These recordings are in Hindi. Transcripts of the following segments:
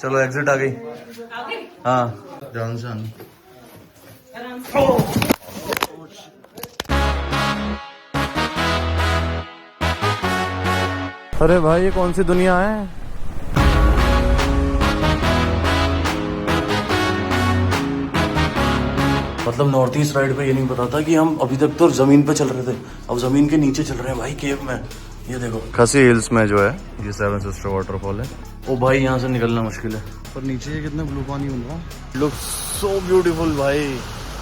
चलो एग्जिट आ गई। हाँ ध्यान से आना। अरे भाई ये कौन सी दुनिया है। मतलब नॉर्थ ईस्ट राइड पे ये नहीं पता था कि हम अभी तक तो जमीन पे चल रहे थे, अब जमीन के नीचे चल रहे हैं भाई, केव में। ये देखो खसी हिल्स में जो है ये सेवन सिस्टर वाटरफॉल है। ओ भाई यहाँ से निकलना मुश्किल है, पर नीचे ये कितना ब्लू पानी बन रहा है। लुक सो ब्यूटीफुल भाई,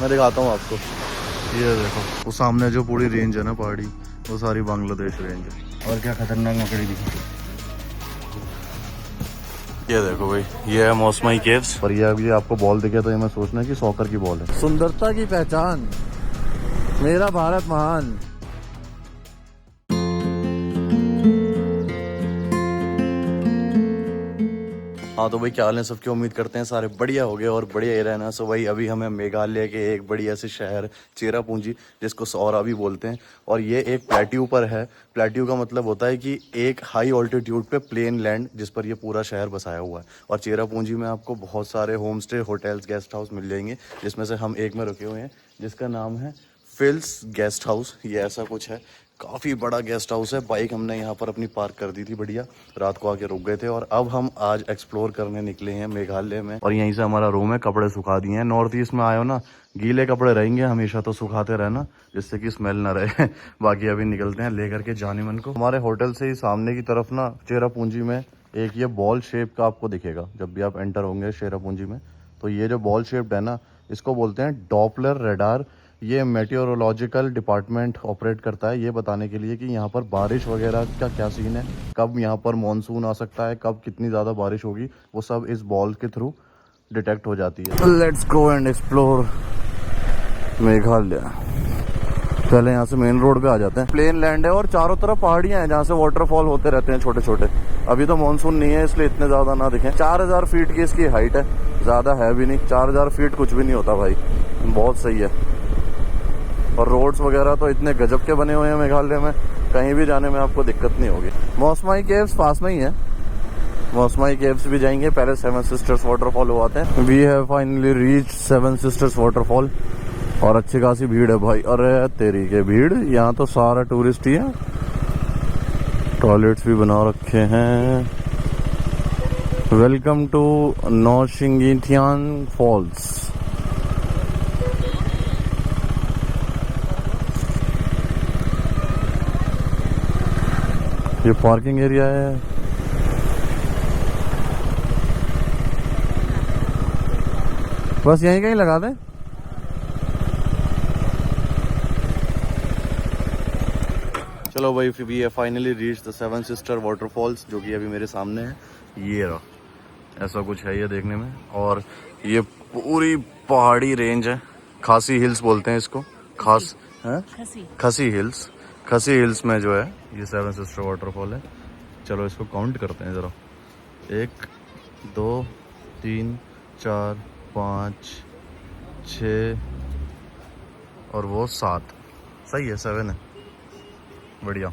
मैं दिखाता हूँ आपको। ये देखो वो सामने जो पूरी रेंज है ना पहाड़ी, वो सारी बांग्लादेश रेंज है। और क्या खतरनाक मकड़ी दिखी। ये देखो भाई ये है मौसमाई केव्स। पर ये अभी आपको बॉल दिखे तो ये मैं सोचना कि सॉकर की बॉल है। सुंदरता की पहचान, मेरा भारत महान। हाँ तो भाई क्या हाल है सबकी, उम्मीद करते हैं सारे बढ़िया हो गए और बढ़िया ही रहना। सो भाई अभी हमें मेघालय के एक बढ़िया से शहर चेरापूंजी, जिसको सौरा भी बोलते हैं, और ये एक प्लेट्यू पर है। प्लेट्यू का मतलब होता है कि एक हाई ऑल्टीट्यूड पे प्लेन लैंड जिस पर ये पूरा शहर बसाया हुआ है। और चेरापूंजी में आपको बहुत सारे home stay, hotels, guest house मिल जाएंगे, जिसमें से हम एक में रुके हुए हैं जिसका नाम है फिल्स गेस्ट हाउस। ये ऐसा कुछ है, काफ़ी बड़ा गेस्ट हाउस है। बाइक हमने यहाँ पर अपनी पार्क कर दी थी बढ़िया, रात को आके रुक गए थे। और अब हम आज एक्सप्लोर करने निकले हैं मेघालय में, और यहीं से हमारा रूम है। कपड़े सुखा दिए हैं। नॉर्थ ईस्ट में आए हो ना, गीले कपड़े रहेंगे हमेशा, तो सुखाते रहना जिससे कि स्मेल ना रहे। बाकी अभी निकलते हैं लेकर के जाने मन को। हमारे होटल से ही सामने की तरफ ना चेरापूंजी में एक ये बॉल शेप का आपको दिखेगा जब भी आप एंटर होंगे चेरापूंजी में। तो ये जो बॉल शेप्ड है ना, इसको बोलते हैं डॉपलर रेडार। ये मेटेओरोलॉजिकल डिपार्टमेंट ऑपरेट करता है, ये बताने के लिए कि यहाँ पर बारिश वगैरह का क्या सीन है, कब यहाँ पर मानसून आ सकता है, कब कितनी ज़्यादा बारिश होगी, वो सब इस बॉल के थ्रू डिटेक्ट हो जाती है। Let's go and explore Meghalaya. पहले यहाँ से मेन रोड पे आ जाते हैं। प्लेन लैंड है और चारों तरफ पहाड़ियाँ हैं जहाँ से वाटरफॉल होते रहते हैं छोटे छोटे। अभी तो मानसून नहीं है इसलिए इतने ज़्यादा ना दिखें। 4000 फीट की इसकी हाइट है, ज़्यादा है भी नहीं। 4000 फीट कुछ भी नहीं होता भाई, बहुत सही है। और रोड्स वगैरह तो इतने गजब के बने हुए हैं मेघालय में, कहीं भी जाने में आपको दिक्कत नहीं होगी। मौसमाई केव्स पास में ही है, मौसमाई केव्स भी जाएंगे। पहले सेवन सिस्टर्स वाटरफॉल हुआते हैं। We have finally reach seven sisters waterfall, और अच्छी खासी भीड़ है भाई। अरे तेरी के भीड़, यहाँ तो सारा टूरिस्ट ही है। टॉयलेट्स भी बना रखे हैं। Welcome to Nohsngithiang falls. ये पार्किंग एरिया है। बस यहीं कहीं लगा दें। चलो भाई we have finally reach the seven sister waterfalls, जो कि अभी मेरे सामने है। ये रहा, ऐसा कुछ है ये देखने में। और ये पूरी पहाड़ी रेंज है, खासी हिल्स बोलते हैं इसको। खास है खसी हिल्स। खसी हिल्स में जो है ये सेवन सिस्टर वाटरफॉल है। चलो इसको काउंट करते हैं ज़रा। 1 2 3 4 5 6 और वो 7। सही है, 7 है। बढ़िया।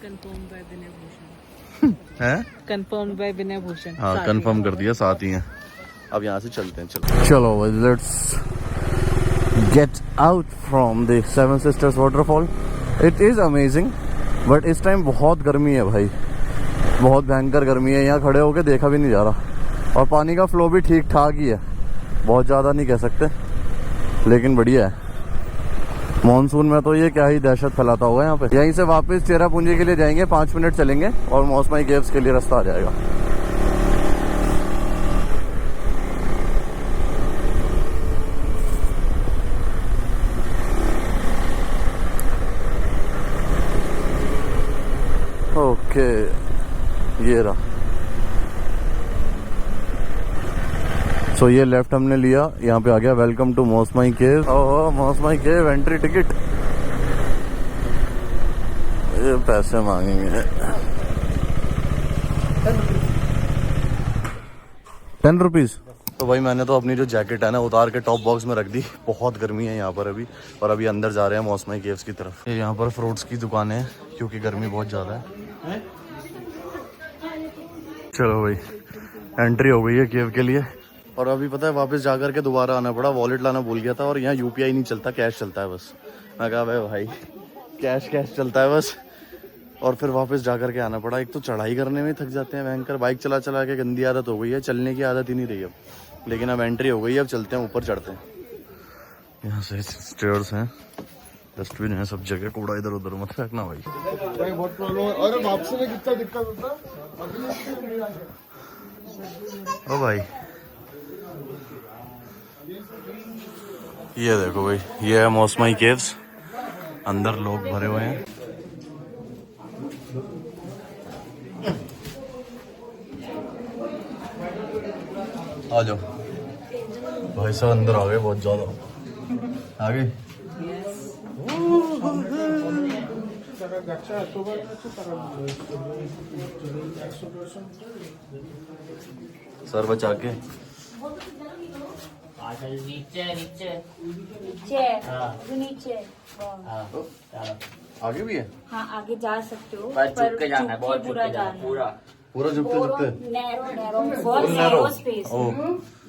कंफर्म बाय विनय भूषण है, कंफर्म बाय विनय भूषण। हाँ कंफर्म कर दिया, 7 ही हैं। अब यहाँ से चलते हैं। चलो let's get out from the seven sisters waterfall. It is amazing, but इस टाइम बहुत गर्मी है भाई, बहुत भयंकर गर्मी है। यहाँ खड़े होके देखा भी नहीं जा रहा। और पानी का फ्लो भी ठीक ठाक ही है, बहुत ज़्यादा नहीं कह सकते, लेकिन बढ़िया है। मानसून में तो ये क्या ही दहशत फैलाता होगा यहाँ पे। यहीं से वापस चेरापूंजी के लिए जाएंगे, 5 मिनट चलेंगे और मौसमाई केव्स के लिए रास्ता आ जाएगा। ओके ये रहा। सो ये लेफ्ट हमने लिया, यहाँ पे आ गया welcome to Mawsmai cave. Oh Mawsmai cave entry ticket, ये पैसे मांगेंगे 10 रुपीज़। तो भाई मैंने तो अपनी जो जैकेट है ना उतार के टॉप बॉक्स में रख दी, बहुत गर्मी है यहाँ पर अभी। और अभी अंदर जा रहे हैं मौसमाई केव्स की तरफ। ये यहाँ पर फ्रूट्स की दुकानें हैं क्योंकि गर्मी बहुत ज़्यादा है। चलो भाई एंट्री हो गई है केव के लिए। और अभी पता है वापस जा करके दोबारा आना पड़ा, वॉलेट लाना भूल गया था। और यहाँ यूपीआई नहीं चलता, कैश चलता है बस। मैं कहा भाई कैश चलता है बस। और फिर वापस जा करके आना पड़ा। एक तो चढ़ाई करने में थक जाते हैं भयंकर, बाइक चला चला के गंदी आदत हो गई है, चलने की आदत ही नहीं रही अब। लेकिन अब एंट्री हो गई है, अब चलते हैं ऊपर चढ़ते हैं। यहाँ से स्टेयर्स हैं, डस्टबिन है सब जगह, कूड़ा इधर उधर मत फेंकना भाई। बहुत प्रॉब्लम है। अरे वापसी में कितना दिक्कत होता है। ओ भाई ये देखो भाई, ये है मौसमाई केव्स। अंदर लोग भरे हुए हैं। आ जाओ भाई साहब, अंदर आ गए, बहुत ज्यादा आ गए। सर बचा के नीचे आगे भी है। हाँ आगे जा सकते हो, पर झुक के जाना है, बहुत झुक पूरा के जाना है, पूरा पूरा झुकते झुकते। बहुत नैरो स्पेस। ओ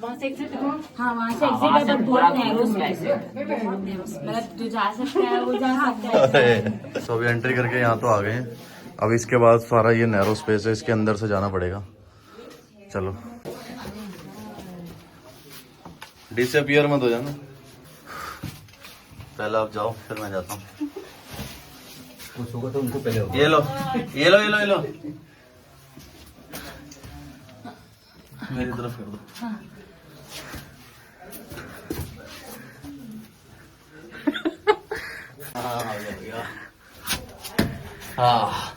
वहाँ से एग्जिट है। हाँ वहाँ से एग्जिट है, बट बहुत नैरो स्पेस है। मतलब जो जा सकता है वो जा सकता है। तो अभी एंट्री करके यहाँ तो आ गए हैं। अब इसके बाद सारा ये नैरो स्पेस है, इसके अंदर से जाना पड़ेगा। चलो डिसअपियर मत हो जाना, पहले आप जाओ फिर मैं जाता हूँ। तो उनको पहले हो ये लो ये लो ये लो ये लो, मेरी तरफ कर दो। हाँ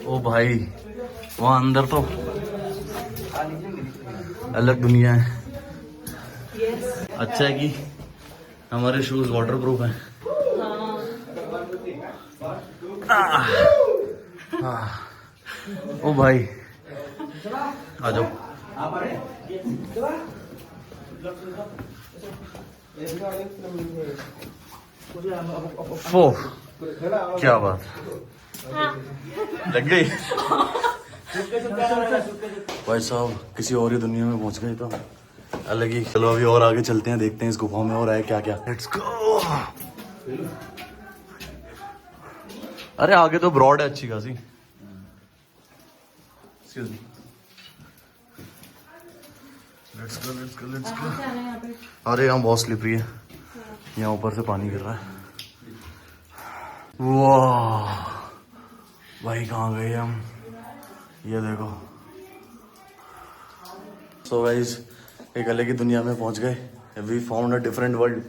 ओ भाई वहाँ अंदर तो अलग दुनिया है। अच्छा है कि हमारे शूज वाटर प्रूफ हैं। ओ भाई आ जाओ। ओह क्या बात, लग गई भाई साहब, किसी और ही दुनिया में पहुंच गए तो अलग ही। चलो अभी और आगे चलते हैं, देखते हैं इस गुफा में और है क्या क्या। Let's go. अरे आगे तो ब्रॉड है अच्छी खासी। Excuse me, let's go let's go let's go. अरे यहाँ बहुत स्लिपरी है, यहाँ ऊपर से पानी गिर रहा है। वाह भाई कहाँ गए हम, ये देखो। सो गाइस एक अलग ही दुनिया में पहुंच गए। We found a different world.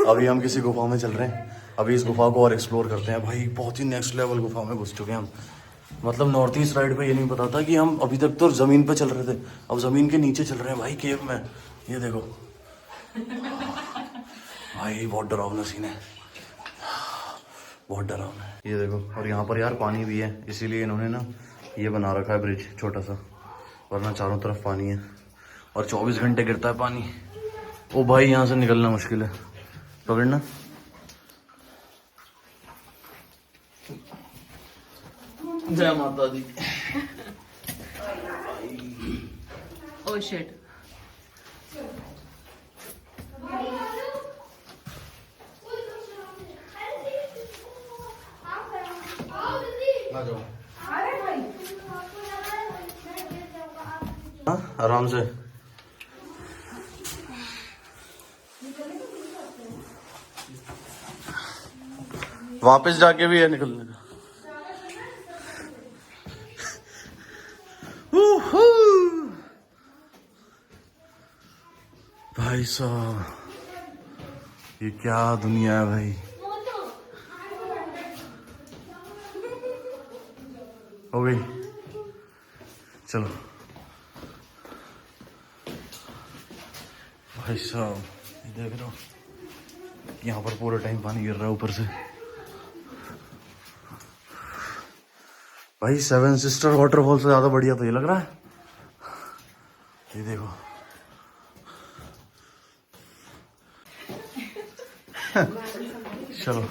अभी हम किसी गुफा में चल रहे हैं। अभी इस गुफा को और एक्सप्लोर करते हैं। भाई बहुत ही नेक्स्ट लेवल गुफा में घुस चुके हैं हम। मतलब नॉर्थ ईस्ट साइड पे ये नहीं पता था कि हम अभी तक तो जमीन पे चल रहे थे, अब जमीन के नीचे चल रहे हैं भाई, केव में। ये देखो भाई बहुत डरावना सीन है, बहुत डरावना है। ये देखो, और यहाँ पर यार पानी भी है, इसीलिए इन्होंने ना ये बना रखा है ब्रिज छोटा सा, वरना चारों तरफ पानी है और 24 घंटे गिरता है पानी। ओ भाई यहाँ से निकलना मुश्किल है, पकड़ना। जय माता दी। Oh shit. आ जाओ। हाँ, आराम से। वापस जाके भी है निकलने का। भाई साहब ये क्या दुनिया है भाई। हो गई, चलो। भाई साहब देख रहे हो, यहाँ पर पूरा टाइम पानी गिर रहा है ऊपर से। भाई सेवन सिस्टर वाटरफॉल से ज्यादा बढ़िया तो ये लग रहा है। ये देखो चलो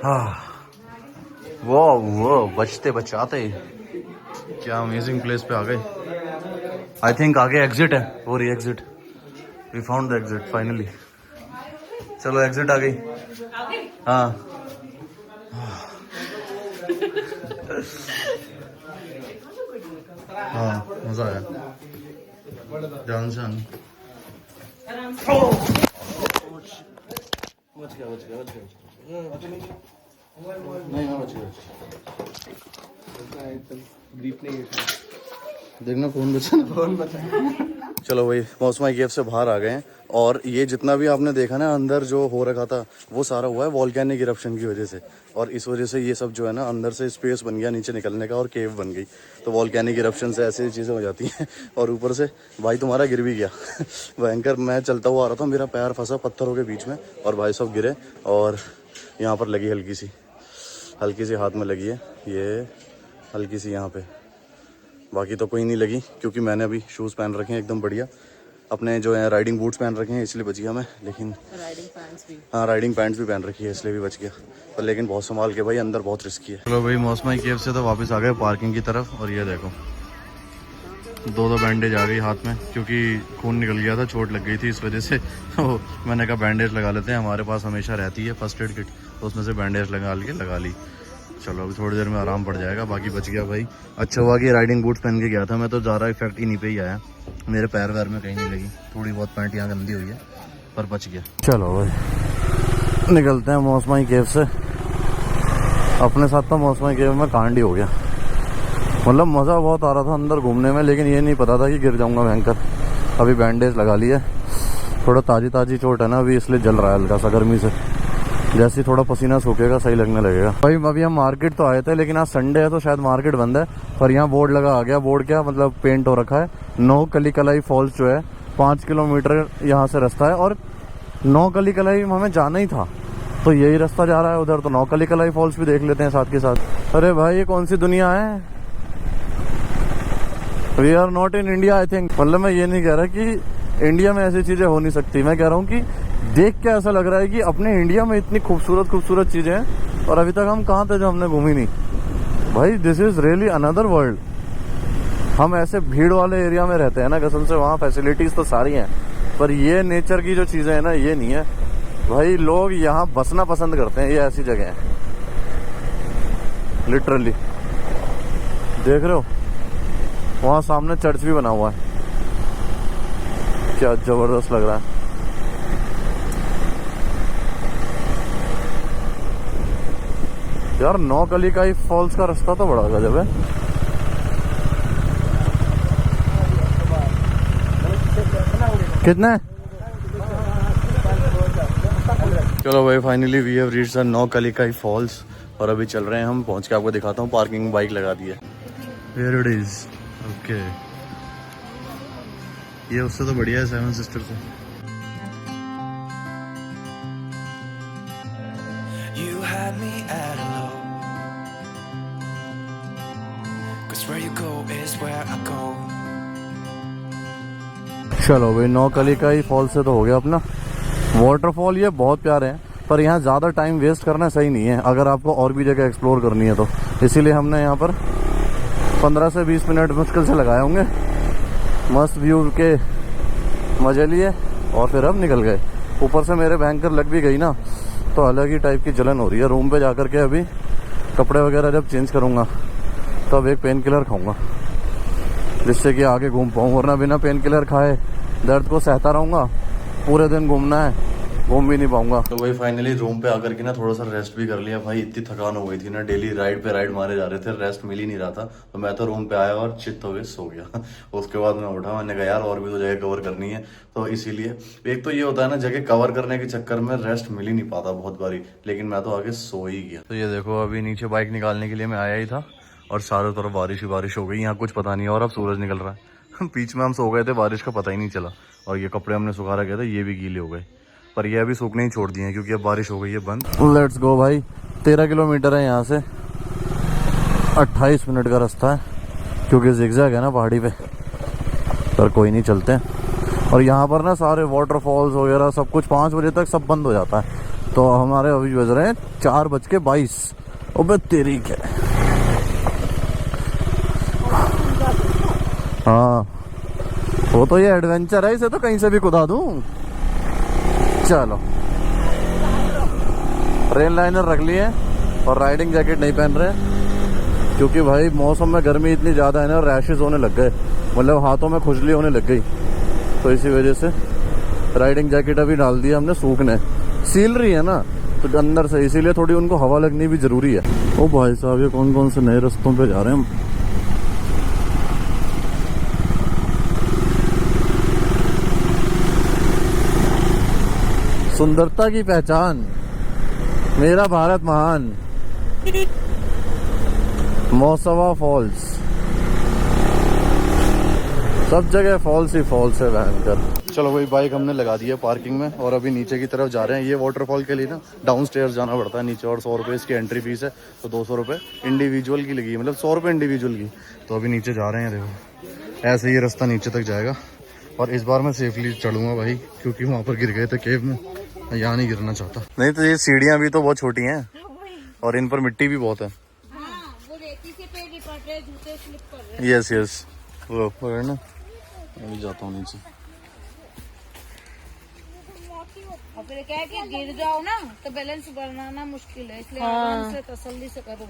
हाँ वो बचते बचाते क्या अमेजिंग प्लेस पे आ गए। आई थिंक आगे एग्जिट है, वो रही exit. We found the exit finally. चलो एग्जिट आ गई। हाँ हाँ मजा आया जान सान। बच गया नहीं हाँ बच गया। देखना कौन बचा। चलो भाई मौसमाई केव से बाहर आ गए हैं और ये जितना भी आपने देखा ना अंदर जो हो रखा था वो सारा हुआ है वॉल्केनिक इरप्शन की वजह से, और इस वजह से ये सब जो है ना अंदर से स्पेस बन गया नीचे निकलने का और केव बन गई। तो वॉल्केनिक इरप्शन से ऐसी चीज़ें हो जाती हैं। और ऊपर से भाई तुम्हारा गिर भी गया भयंकर। मैं चलता हुआ आ रहा था, मेरा पैर फंसा पत्थरों के बीच में और भाई सब गिरे और यहाँ पर लगी हल्की सी हाथ में लगी है ये हल्की सी यहाँ पे। बाकी तो कोई नहीं लगी क्योंकि मैंने अभी शूज़ पहन रखे हैं एकदम बढ़िया, अपने जो है राइडिंग बूट्स पहन रखे हैं इसलिए बच गया मैं। लेकिन राइडिंग पैंट्स भी पहन रखी है इसलिए भी बच गया। पर लेकिन बहुत संभाल के भाई, अंदर बहुत रिस्की है। चलो भाई मौसमाई केव से तो वापस आ गए पार्किंग की तरफ और ये देखो दो बैंडेज आ गई हाथ में क्योंकि खून निकल गया था, चोट लग गई थी इस वजह से। तो मैंने कहा बैंडेज लगा लेते हैं, हमारे पास हमेशा रहती है फर्स्ट एड किट, तो उसमें से बैंडेज लगा ली। चलो अभी थोड़ी देर में आराम पड़ जाएगा, बाकी बच गया भाई। अच्छा हुआ कि राइडिंग बूट्स पहन के गया था मैं, तो ज़्यादा इफेक्ट इन्हीं पे ही आया, मेरे पैर वैर में कहीं नहीं लगी। थोड़ी बहुत पैंट यहाँ गंदी हुई है पर बच गया। चलो भाई निकलते हैं मौसमाई केव से। अपने साथ तो मौसमाई केव में कांड ही हो गया, मतलब मज़ा बहुत आ रहा था अंदर घूमने में, लेकिन ये नहीं पता था कि गिर जाऊंगा भयंकर। अभी बैंडेज लगा लिया, थोड़ा ताज़ी चोट है ना अभी, इसलिए जल रहा है हल्का सा गर्मी से। जैसे थोड़ा पसीना सूखेगा सही लगने लगेगा। भाई अभी हम मार्केट तो आए थे, लेकिन आज संडे है तो शायद मार्केट बंद है। पर यहाँ बोर्ड लगा आ गया, बोर्ड क्या मतलब पेंट हो रखा है, नौ कली कलाई फॉल्स जो है 5 किलोमीटर यहाँ से रास्ता है और नौ कली कलाई में हमें जाना ही था, तो यही रास्ता जा रहा है उधर, तो नौ कली कलाई फॉल्स भी देख लेते हैं साथ के साथ। अरे भाई ये कौन सी दुनिया है, we are not in India I think. मतलब मैं ये नहीं कह रहा कि इंडिया में ऐसी चीजें हो नहीं सकती, मैं कह रहा हूँ कि देख के ऐसा लग रहा है कि अपने इंडिया में इतनी खूबसूरत चीजें हैं और अभी तक हम कहाँ थे जो हमने घूमी नहीं। भाई this is really another world. हम ऐसे भीड़ वाले एरिया में रहते हैं ना कसम से, वहाँ फैसिलिटीज तो सारी हैं पर ये नेचर की जो चीजें हैं ना ये नहीं है। भाई लोग यहाँ बसना पसंद करते हैं, ये ऐसी जगह है लिटरली। देख रहे हो वहाँ सामने चर्च भी बना हुआ है, क्या जबरदस्त लग रहा है। यार नौ कली का ही फॉल्स का रास्ता तो बड़ा गजब है। कितने? चलो भाई finally we have reached the Nohkalikai he false और अभी चल रहे हैं हम, पहुंच के आपको दिखाता हूँ। पार्किंग में बाइक लगा दी है। Here it is. Okay. ये उससे तो बढ़िया है सेवन सिस्टर से। You had me at a low, 'cause where you go is where I go. चलो भाई नौ कली का ही फॉल से तो हो गया अपना। वाटरफॉल ये बहुत प्यारे हैं पर यहाँ ज़्यादा टाइम वेस्ट करना सही नहीं है अगर आपको और भी जगह एक्सप्लोर करनी है तो, इसीलिए हमने यहाँ पर 15 से 20 मिनट मुश्किल से लगाए होंगे। मस्त व्यू के मजे लिए और फिर अब निकल गए। ऊपर से मेरे भयंकर लग भी गई ना, तो अलग ही टाइप की जलन हो रही है। रूम पे जाकर के अभी कपड़े वगैरह जब चेंज करूँगा तो अब एक पेन किलर खाऊँगा जिससे कि आगे घूम पाऊँ, वरना बिना पेन किलर खाए दर्द को सहता रहूँगा, पूरे दिन घूमना है, घूम भी नहीं पाऊंगा। तो वही फाइनली रूम पे आकर के ना थोड़ा सा रेस्ट भी कर लिया। भाई इतनी थकान हो गई थी ना, डेली राइड पे राइड मारे जा रहे थे, रेस्ट मिल ही नहीं रहा था। तो मैं तो रूम पे आया और चित्त हो गए सो गया। उसके बाद मैं उठा, मैंने कहा यार और भी तो जगह कवर करनी है, तो इसीलिए एक तो ये होता है ना जगह कवर करने के चक्कर में रेस्ट मिल ही नहीं पाता बहुत बारी, लेकिन मैं तो आगे सो ही गया। तो ये देखो अभी नीचे बाइक निकालने के लिए मैं आया ही था और चारों तरफ बारिश ही बारिश हो गई, यहाँ कुछ पता नहीं। और अब सूरज निकल रहा है। बीच में हम सो गए थे, बारिश का पता ही नहीं चला। और ये कपड़े हमने सुखा रखे थे, ये भी गीले हो गए, पर ये अभी सूखने ही छोड़ दिए हैं क्योंकि अब बारिश हो गई है बंद। लेट्स गो भाई। 13 किलोमीटर है यहाँ से, 28 मिनट का रास्ता है क्योंकि जिगजैग है ना पहाड़ी पे, पर कोई नहीं चलते हैं। और यहाँ पर ना सारे वाटरफॉल्स वगैरह सब कुछ 5 बजे तक सब बंद हो जाता है। तो हमारे अभी बज रहे हैं 4:22। अबे तेरी क्या। हाँ वो तो ये एडवेंचर है, इसे तो कहीं से भी कुदा दूं। चलो रेन लाइनर रख लिए और राइडिंग जैकेट नहीं पहन रहे क्योंकि भाई मौसम में गर्मी इतनी ज़्यादा है ना, रैशेज होने लग गए, मतलब हाथों में खुजली होने लग गई। तो इसी वजह से राइडिंग जैकेट अभी डाल दिया हमने सूखने, सील रही है ना तो अंदर से, इसीलिए थोड़ी उनको हवा लगनी भी ज़रूरी है। ओ भाई साहब ये कौन कौन से नए रास्तों पे जा रहे हैं हम। सुंदरता की पहचान मेरा भारत महान, मौसवा फॉल्स। सब जगह फॉल्स ही फॉल्स है भयंकर। चलो भाई बाइक हमने लगा दी है पार्किंग में और अभी नीचे की तरफ जा रहे हैं। ये वाटरफॉल के लिए ना डाउन स्टेयर्स जाना पड़ता है नीचे, और 100 रुपये इसकी एंट्री फीस है। तो 200 रुपये इंडिविजुअल की लगी है, मतलब 100 रुपये इंडिविजुअल की। तो अभी नीचे जा रहे हैं, देखो ऐसे ही रास्ता नीचे तक जाएगा। और इस बार मैं सेफली चढ़ूंगा भाई, क्योंकि वहाँ पर गिर गए थे केव में, मैं यहाँ नहीं गिरना चाहता। नहीं तो ये सीढ़ियाँ भी तो बहुत छोटी हैं और इन पर मिट्टी भी बहुत है। वो रेती से पैर नहीं पड़ रहे, जूते स्लिप कर रहे हैं। यस यस वो ना अभी जाता हूँ नीचे। और फिर क्या है कि गिर जाओ ना तो बैलेंस बनाना मुश्किल है, इसलिए आराम से तसल्ली से करो।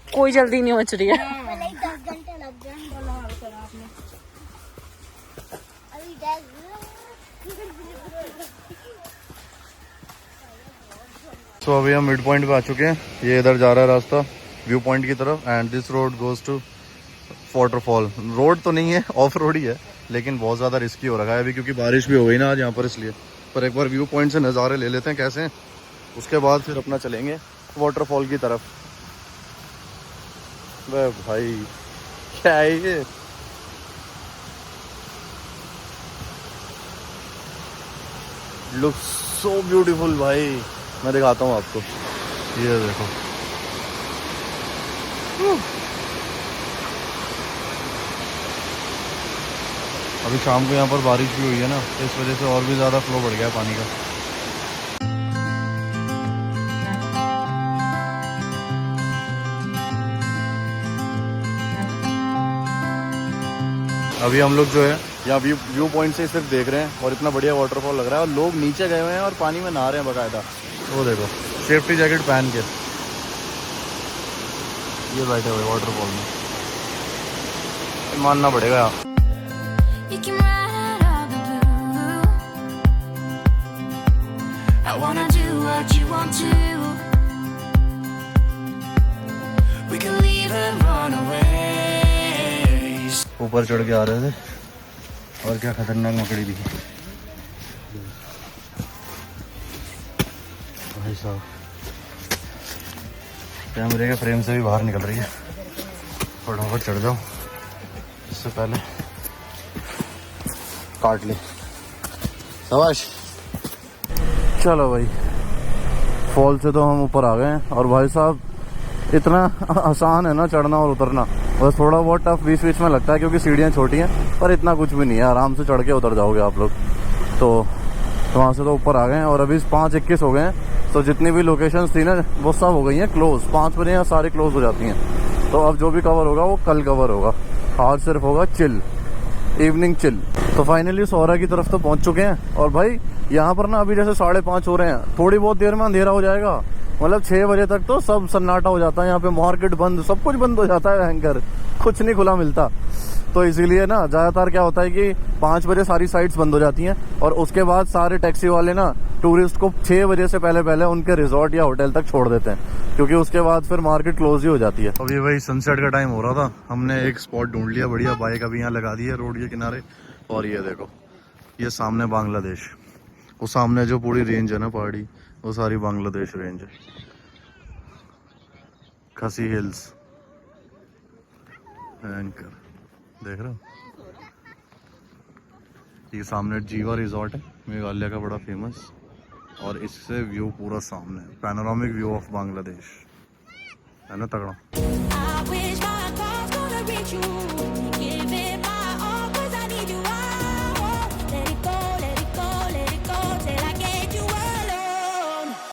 कोई जल्दी नहीं मच रही है। 10 घंटे लग जाए बोला आपने। तो अभी हम मिड पॉइंट पे आ चुके हैं। ये इधर जा रहा है रास्ता व्यू पॉइंट की तरफ, and this road goes to waterfall. Road तो नहीं है, ऑफ रोड ही है, लेकिन बहुत ज़्यादा रिस्की हो रखा है अभी क्योंकि बारिश भी हो गई ना आज यहाँ पर, इसलिए। पर एक बार व्यू पॉइंट से नज़ारे ले लेते हैं कैसे हैं, उसके बाद फिर अपना चलेंगे वाटरफॉल की तरफ। वह भाई क्या है ये, लुक सो ब्यूटीफुल भाई। मैं दिखाता हूँ आपको, ये देखो। अभी शाम को यहाँ पर बारिश भी हुई है ना, तो इस वजह से और भी ज़्यादा फ्लो बढ़ गया है पानी का। अभी हम लोग जो है यहाँ व्यू पॉइंट से सिर्फ देख रहे हैं और इतना बढ़िया वाटरफॉल लग रहा है, और लोग नीचे गए हुए हैं और पानी में नहा रहे हैं बकायदा। वो देखो सेफ्टी जैकेट पहन के ये बैठे हुए वाटरफॉल में, मानना पड़ेगा। You can ride all the blue. I wanna do what you want to. We can leave and run away. ऊपर चढ़ के आ रहे थे और क्या खतरनाक मकड़ी थी भाई साहब, कैमरे के फ्रेम से भी बाहर निकल रही है। फटाफट चढ़ जाओ इससे पहले काट ले। शाबाश। चलो भाई फॉल से तो हम ऊपर आ गए हैं, और भाई साहब इतना आसान है ना चढ़ना और उतरना, बस थोड़ा बहुत टफ बीच बीच में लगता है क्योंकि सीढ़ियाँ छोटी हैं, पर इतना कुछ भी नहीं है, आराम से चढ़ के उतर जाओगे आप लोग। तो वहाँ से तो ऊपर आ गए हैं और अभी 5:21 हो गए हैं। तो जितनी भी लोकेशंस थी ना वो सब हो गई हैं क्लोज। 5 बजे यहाँ सारी क्लोज हो जाती हैं। तो अब जो भी कवर होगा वो कल कवर होगा, आज सिर्फ होगा चिल, इवनिंग चिल। तो फाइनली सौरा की तरफ तो पहुँच चुके हैं, और भाई यहाँ पर ना अभी जैसे 5:30 हो रहे हैं, थोड़ी बहुत देर में अंधेरा हो जाएगा। मतलब 6 बजे तक तो सब सन्नाटा हो जाता है यहाँ पे, मार्केट बंद, सब कुछ बंद हो जाता है भयंकर, कुछ नहीं खुला मिलता। तो इसीलिए ना ज़्यादातर क्या होता है कि 5 बजे सारी साइट्स बंद हो जाती हैं, और उसके बाद सारे टैक्सी वाले ना टूरिस्ट को 6 बजे से पहले उनके रिजॉर्ट या होटल तक छोड़ देते हैं, क्योंकि उसके बाद फिर मार्केट क्लोज ही हो जाती है। अभी भाई सनसेट का टाइम हो रहा था, हमने एक स्पॉट ढूंढ लिया बढ़िया, बाइक अभी यहाँ लगा दी है रोड के किनारे। और ये देखो ये सामने बांग्लादेश, वो सामने जो पूरी रेंज है ना पहाड़ी, वो सारी बांग्लादेश रेंज है, खसी हिल्स एंकर देख रहे हो। ये सामने जीवा रिजॉर्ट है मेघालय का बड़ा फेमस, और इससे व्यू पूरा सामने, पैनोरामिक व्यू ऑफ बांग्लादेश है ना, तगड़ा। I wish my thoughts could reach you.